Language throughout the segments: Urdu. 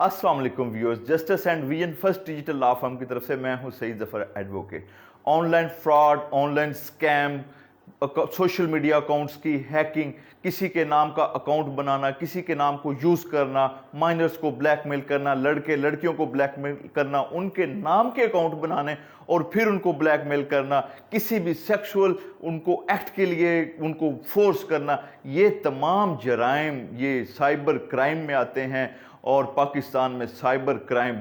السلام علیکم viewers, justice and vision first digital law firm کی طرف سے میں ہوں Saeed Zafar advocate. Online fraud, online scheme, social media accounts کی ہیکنگ، کسی کے نام کا اکاؤنٹ بنانا، کسی کے نام کو یوز کرنا، مائنرز کو بلیک میل کرنا، لڑکے لڑکیوں کو بلیک میل کرنا، ان کے نام کے اکاؤنٹ بنانے اور پھر ان کو بلیک میل کرنا، کسی بھی سیکشول ان کو ایکٹ کے لیے ان کو فورس کرنا، یہ تمام جرائم یہ سائبر کرائم میں آتے ہیں اور پاکستان میں سائبر کرائم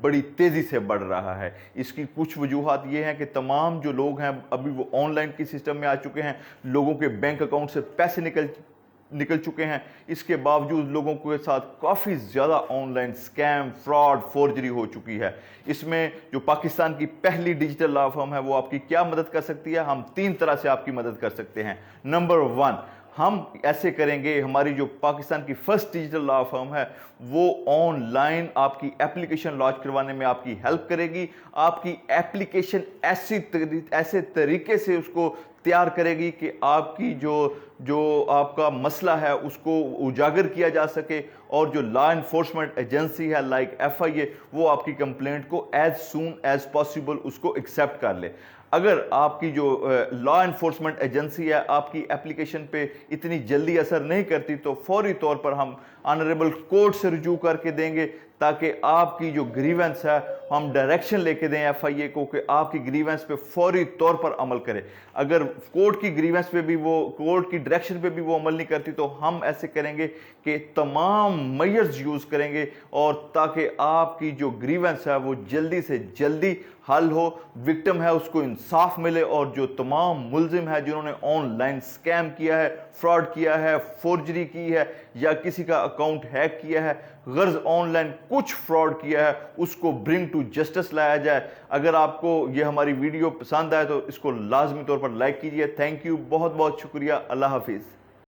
بڑی تیزی سے بڑھ رہا ہے۔ اس کی کچھ وجوہات یہ ہیں کہ تمام جو لوگ ہیں ابھی وہ آن لائن کی سسٹم میں آ چکے ہیں، لوگوں کے بینک اکاؤنٹ سے پیسے نکل چکے ہیں، اس کے باوجود لوگوں کے ساتھ کافی زیادہ online scheme, fraud, forgery ہو چکی ہے۔ اس میں جو پاکستان کی پہلی ڈیجیٹل لا فرم ہے وہ آپ کی کیا مدد کر سکتی ہے؟ ہم 3 طرح سے آپ کی مدد کر سکتے ہیں۔ نمبر 1، ہم ایسے کریں گے، ہماری جو پاکستان کی فرسٹ ڈیجیٹل لا فرم ہے وہ آن لائن آپ کی ایپلیکیشن لانچ کروانے میں آپ کی ہیلپ کرے گی۔ آپ کی ایپلیکیشن ایسے طریقے سے اس کو تیار کرے گی کہ آپ کی جو آپ کا مسئلہ ہے اس کو اجاگر کیا جا سکے، اور جو لا انفورسمنٹ ایجنسی ہے لائک FIA وہ آپ کی کمپلینٹ کو ایز سون ایز پاسبل اس کو ایکسیپٹ کر لے۔ اگر آپ کی جو لا انفورسمنٹ ایجنسی ہے آپ کی ایپلیکیشن پہ اتنی جلدی اثر نہیں کرتی تو فوری طور پر ہم آنریبل کورٹ سے رجوع کر کے دیں گے، تاکہ آپ کی جو گریونس ہے ہم ڈائریکشن لے کے دیں FIA کو کہ آپ کی گریونس پہ فوری طور پر عمل کرے۔ اگر کورٹ کی گریونس پہ بھی کورٹ کی ڈائریکشن پہ بھی وہ عمل نہیں کرتی تو ہم ایسے کریں گے کہ تمام میئرز یوز کریں گے، اور تاکہ آپ کی جو گریونس ہے وہ جلدی سے جلدی حل ہو، وکٹم ہے اس کو انصاف ملے، اور جو تمام ملزم ہے جنہوں نے آن لائن سکیم کیا ہے، فراڈ کیا ہے، فورجری کی ہے یا کسی کا اکاؤنٹ ہیک کیا ہے، غرض آن لائن کچھ فراڈ کیا ہے، اس کو برنگ ٹو جسٹس لایا جائے۔ اگر آپ کو یہ ہماری ویڈیو پسند آئے تو اس کو لازمی طور پر لائک کیجئے۔ تھینک یو، بہت بہت شکریہ، اللہ حافظ۔